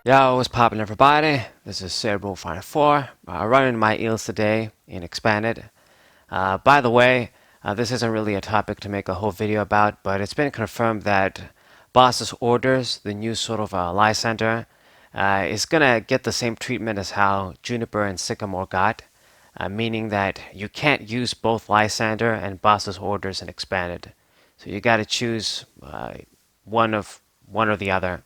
Yo, what's poppin' everybody? This is Cerebral54, running my eels today in Expanded. By the way, this isn't really a topic to make a whole video about, but it's been confirmed that Boss's Orders, the new sort of Lysander, is gonna get the same treatment as how Juniper and Sycamore got, meaning that you can't use both Lysander and Boss's Orders in Expanded. So you gotta choose one of one or the other,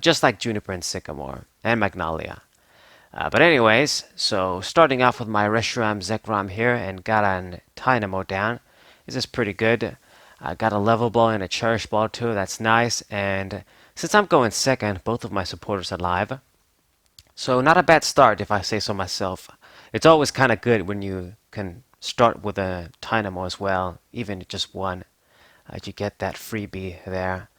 just like Juniper and Sycamore and Magnolia. But anyways, so starting off with my Reshiram Zekrom here and got a Dynamo down. This is pretty good. I got a level ball and a cherish ball too. That's nice. And since I'm going second, both of my supporters are live. So not a bad start if I say so myself. It's always kind of good when you can start with a Dynamo as well, even just one. You get that freebie there.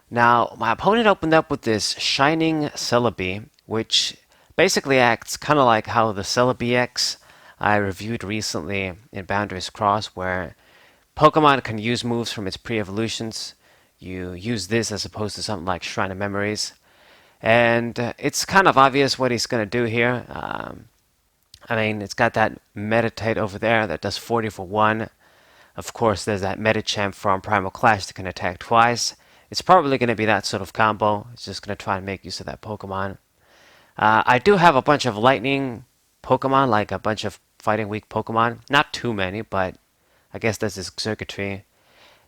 Now, my opponent opened up with this Shining Celebi, which basically acts kind of like how the Celebi X I reviewed recently in Boundaries Cross, where Pokemon can use moves from its pre-evolutions. You use this as opposed to something like Shrine of Memories. And it's kind of obvious what he's going to do here. I mean, it's got that Meditate over there that does 40 for 1. Of course, there's that Medicham from Primal Clash that can attack twice. It's probably going to be that sort of combo. It's just going to try and make use of that Pokemon. I do have a bunch of lightning Pokemon, like a bunch of fighting weak Pokemon. Not too many, but I guess there's this circuitry.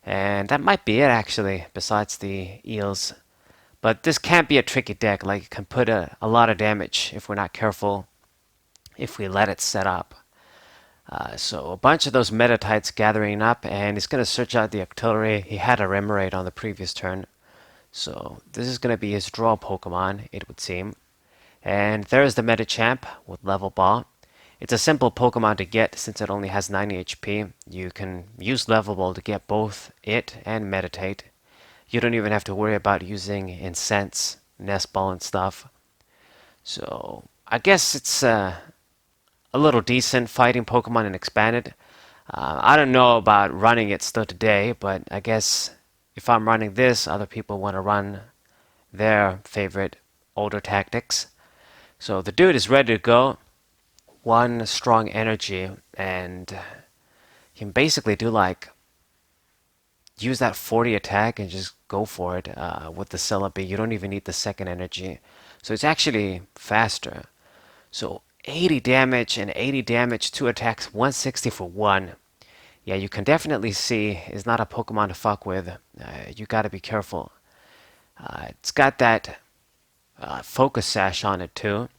And that might be it, actually, besides the eels. But this can be a tricky deck. Like, it can put a lot of damage if we're not careful, if we let it set up. So a bunch of those Metatites gathering up, and he's going to search out the artillery. He had a Remoraid on the previous turn. So this is going to be his draw Pokemon, it would seem. And there's the Medicham with Level Ball. It's a simple Pokemon to get since it only has 90 HP. You can use Level Ball to get both it and Meditate. You don't even have to worry about using Incense, Nest Ball, and stuff. So I guess it's a little decent fighting Pokemon in Expanded. I don't know about running it still today, but I guess if I'm running this, other people want to run their favorite older tactics. So the dude is ready to go. One strong energy, and he can basically do like use that 40 attack and just go for it with the Celebi. You don't even need the second energy. So it's actually faster. So 80 damage and 80 damage, 2 attacks, 160 for 1. Yeah, you can definitely see it's not a Pokemon to fuck with. You gotta be careful. It's got that Focus Sash on it too,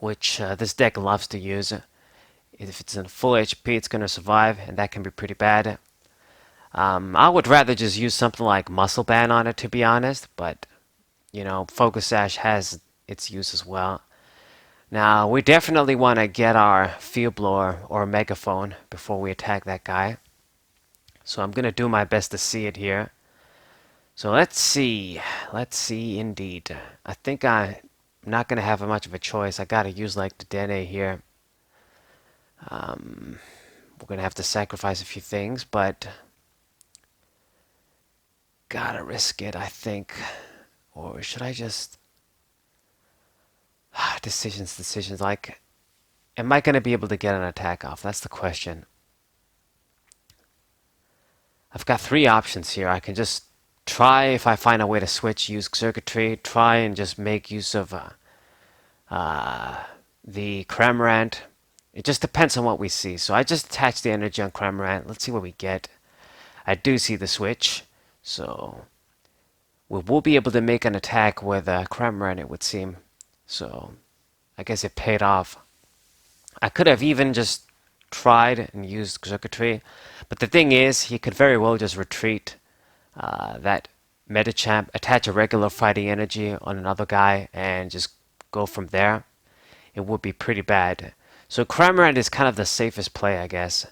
which this deck loves to use. If it's in full HP, it's gonna survive, and that can be pretty bad. I would rather just use something like Muscle Band on it, to be honest, but, you know, Focus Sash has its use as well. Now, we definitely want to get our Field Blower or Megaphone before we attack that guy. So I'm going to do my best to see it here. So let's see. Let's see indeed. I think I'm not going to have much of a choice. I got to use like the Dene here. We're going to have to sacrifice a few things, but gotta risk it, I think. Or should I just... decisions. Like, am I going to be able to get an attack off? That's the question. I've got 3 options here. I can just try, if I find a way to switch, use circuitry, try and just make use of the Cramorant. It just depends on what we see. So I just attach the energy on Cramorant. Let's see what we get. I do see the switch. So we will be able to make an attack with Cramorant, it would seem. So I guess it paid off. I could have even just tried and used circuitry, but the thing is, he could very well just retreat that Medicham, attach a regular fighting energy on another guy, and just go from there. It would be pretty bad. So Cramorant is kind of the safest play, I guess.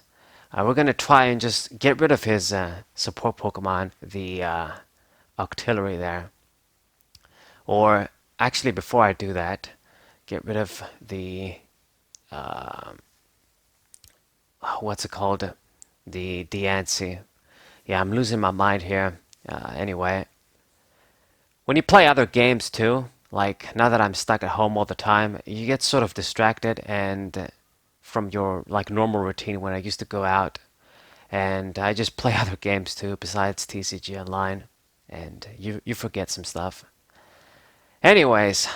We're going to try and just get rid of his support Pokemon, the Octillery there. Or actually, before I do that, get rid of the what's it called? The Diancie. Yeah, I'm losing my mind here. Anyway, when you play other games too, Like, now that I'm stuck at home all the time, you get sort of distracted and from your like normal routine when I used to go out, and I just play other games too besides TCG Online, and you forget some stuff. Anyways,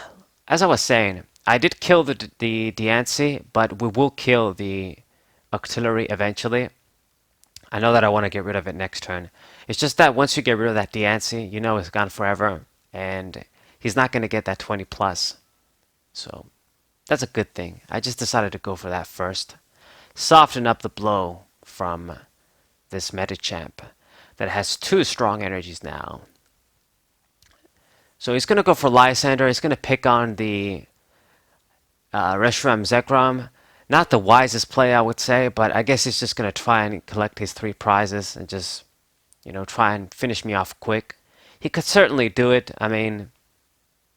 as I was saying, I did kill the Diancie, but we will kill the artillery eventually. I know that I want to get rid of it next turn. It's just that once you get rid of that Diancie, you know it's gone forever, and he's not going to get that 20 plus. So that's a good thing. I just decided to go for that first. Soften up the blow from this Medicham that has two strong energies now. So he's going to go for Lysander. He's going to pick on the Reshiram Zekrom. Not the wisest play, I would say, but I guess he's just going to try and collect his 3 prizes and just, try and finish me off quick. He could certainly do it. I mean,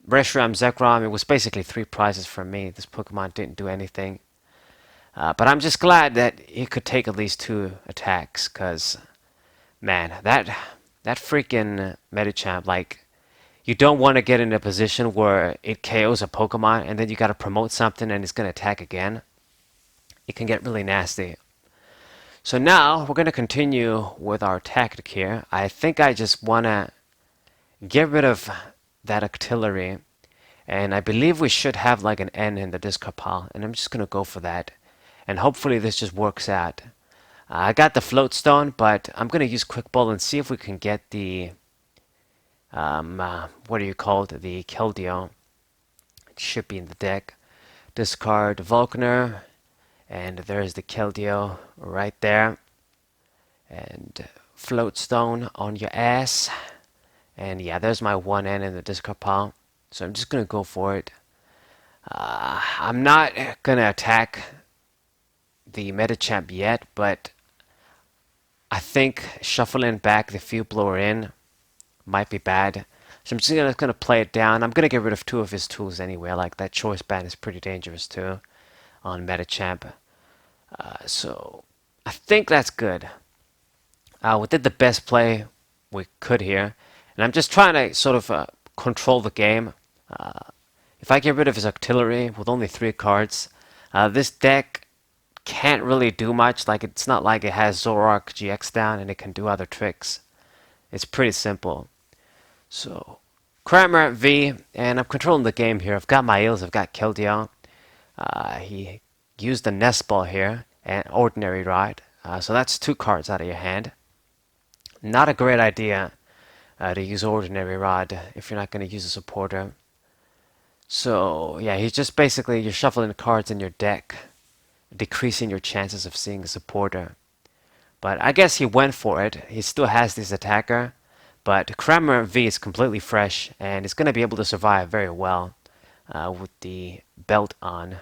Reshiram Zekrom, it was basically 3 prizes for me. This Pokemon didn't do anything. But I'm just glad that he could take at least 2 attacks, because, man, that freaking Medicham, like, you don't want to get in a position where it KOs a Pokemon and then you got to promote something and it's going to attack again. It can get really nasty. So now we're going to continue with our tactic here. I think I just want to get rid of that artillery, and I believe we should have like an N in the discard pile, and I'm just going to go for that. And hopefully this just works out. I got the float stone, but I'm going to use quick ball and see if we can get the what do you call it? The Keldeo. It should be in the deck. Discard Vulcaner, and there's the Keldeo right there. And float stone on your ass. And yeah, there's my 1N in the discard pile. So I'm just gonna go for it. I'm not gonna attack the Medicham yet, but I think shuffling back the Field Blower in might be bad. So I'm just gonna play it down. I'm gonna get rid of 2 of his tools anyway. Like that choice band is pretty dangerous too on Medicham. So I think that's good. We did the best play we could here, and I'm just trying to sort of control the game. If I get rid of his artillery with only 3 cards, this deck can't really do much. Like, it's not like it has Zoroark GX down and it can do other tricks. It's pretty simple. So, Cramorant V, and I'm controlling the game here. I've got my Eels, I've got Keldeo. He used the Nest Ball here, and Ordinary Rod. So that's 2 cards out of your hand. Not a great idea to use Ordinary Rod if you're not going to use a supporter. So, yeah, he's just basically, you're shuffling cards in your deck, decreasing your chances of seeing a supporter. But I guess he went for it. He still has this attacker. But Cramorant V is completely fresh, and it's going to be able to survive very well with the belt on.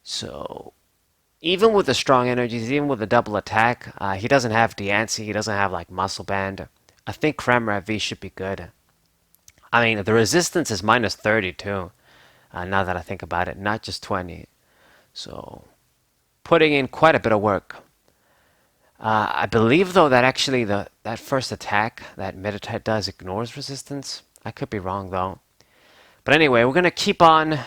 So, even with the strong energies, even with the double attack, he doesn't have Diancie, he doesn't have like Muscle Band. I think Cramorant V should be good. I mean, the resistance is minus 30 too, now that I think about it, not just 20. So, putting in quite a bit of work. I believe though that actually that first attack that Meditate does ignores resistance. I could be wrong though. But anyway, we're gonna keep on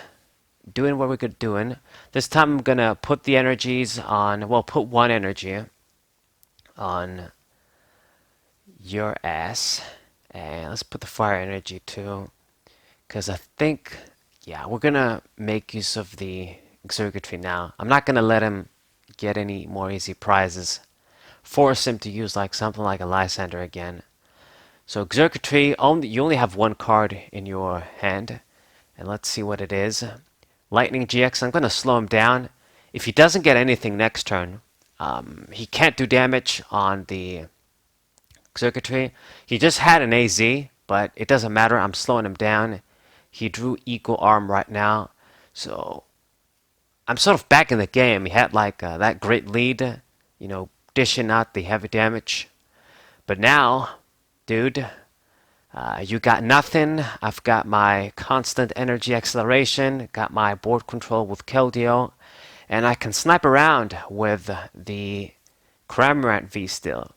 doing what we're good doing. This time I'm gonna put the energies on, well, put 1 energy on your ass. And let's put the fire energy too. Because I think, yeah, we're gonna make use of the Exurgatree now. I'm not gonna let him get any more easy prizes. Force him to use like something like a Lysander again. So Exurgatree, you only have 1 card in your hand. And let's see what it is. Lightning GX, I'm going to slow him down. If he doesn't get anything next turn, he can't do damage on the Exurgatree. He just had an AZ, but it doesn't matter. I'm slowing him down. He drew equal arm right now. So I'm sort of back in the game. He had like that great lead, dishing out the heavy damage. But now, dude, you got nothing. I've got my constant energy acceleration, got my board control with Keldeo, and I can snipe around with the Cramorant V still.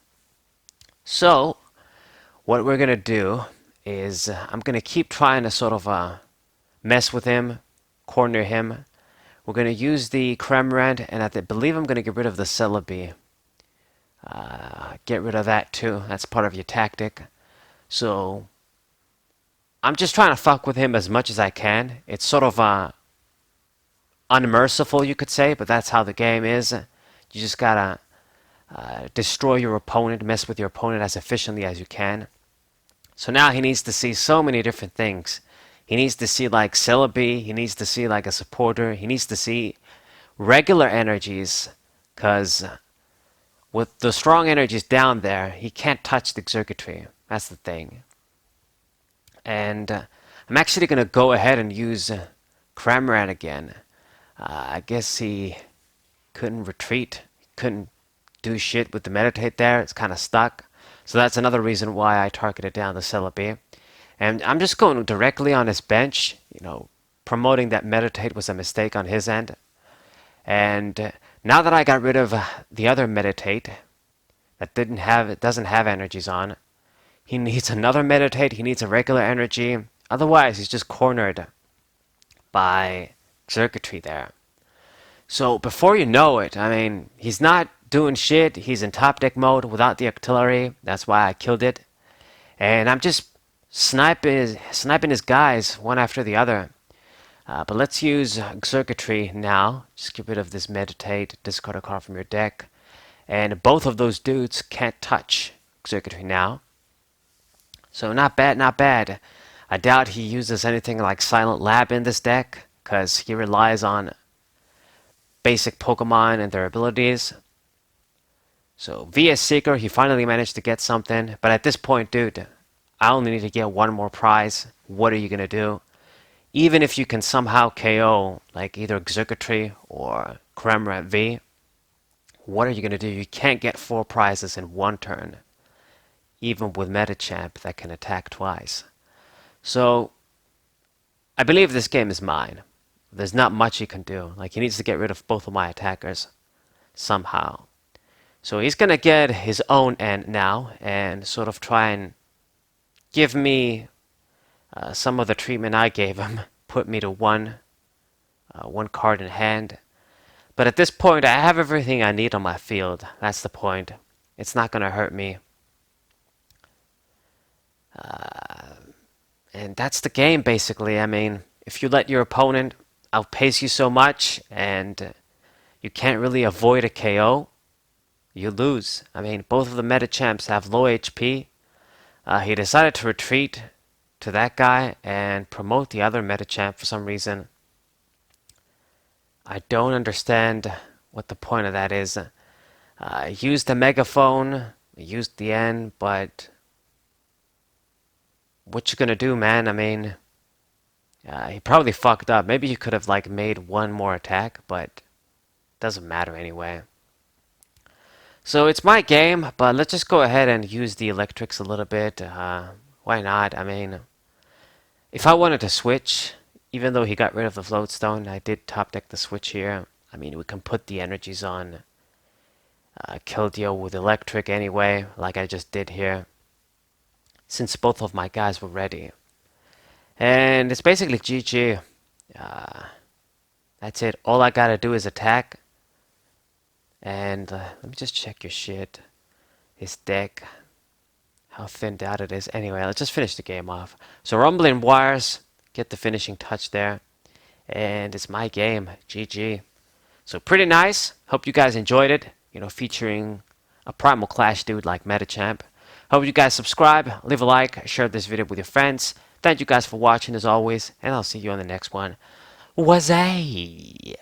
So, what we're going to do is I'm going to keep trying to sort of mess with him, corner him. We're going to use the Cramorant, and I believe I'm going to get rid of the Celebi. Get rid of that too. That's part of your tactic. So I'm just trying to fuck with him as much as I can. It's sort of unmerciful, you could say, but that's how the game is. You just gotta destroy your opponent, mess with your opponent as efficiently as you can. So now he needs to see so many different things. He needs to see like Celebi, he needs to see like a supporter, he needs to see regular energies, because with the strong energies down there, he can't touch the circuitry. That's the thing. And I'm actually going to go ahead and use Cramorant again. I guess he couldn't retreat, couldn't do shit with the Meditate there. It's kind of stuck. So that's another reason why I targeted down the Celebi. And I'm just going directly on his bench, promoting that Meditate was a mistake on his end. And now that I got rid of the other Meditate that doesn't have energies on, he needs another Meditate, he needs a regular energy. Otherwise, he's just cornered by circuitry there. So before you know it, he's not doing shit. He's in top deck mode without the artillery. That's why I killed it. And I'm just sniping his guys one after the other. But let's use circuitry now. Just get rid of this Meditate, discard a card from your deck. And both of those dudes can't touch circuitry now. So not bad, not bad. I doubt he uses anything like Silent Lab in this deck, because he relies on basic Pokemon and their abilities. So via Seeker, he finally managed to get something. But at this point, dude, I only need to get one more prize. What are you going to do? Even if you can somehow KO like either Circuitry or Cramorant V, what are you going to do? You can't get 4 prizes in one turn, even with Medicham that can attack twice. So I believe this game is mine. There's not much he can do. Like, he needs to get rid of both of my attackers somehow. So he's going to get his own end now and sort of try and give me some of the treatment I gave him. Put me to one card in hand. But at this point, I have everything I need on my field. That's the point. It's not going to hurt me. And that's the game, basically. If you let your opponent outpace you so much and you can't really avoid a KO, you lose. Both of the Medichamps have low HP. He decided to retreat to that guy and promote the other Medichamp for some reason. I don't understand what the point of that is. I used the megaphone, I used the N, but what you gonna do, man? He probably fucked up. Maybe he could have made one more attack, but doesn't matter anyway. So it's my game, but let's just go ahead and use the Eelektrik a little bit. Why not? If I wanted to switch, even though he got rid of the Floatstone, I did top deck the switch here. We can put the energies on Keldeo with Eelektrik anyway, like I just did here, since both of my guys were ready. And it's basically GG. That's it. All I gotta do is attack. And let me just check your shit. His deck. How thinned out it is. Anyway, let's just finish the game off. So Rumbling Wires. Get the finishing touch there. And it's my game. GG. So pretty nice. Hope you guys enjoyed it. Featuring a Primal Clash dude like Medicham. Hope you guys subscribe, leave a like, share this video with your friends. Thank you guys for watching as always. And I'll see you on the next one. Wazay!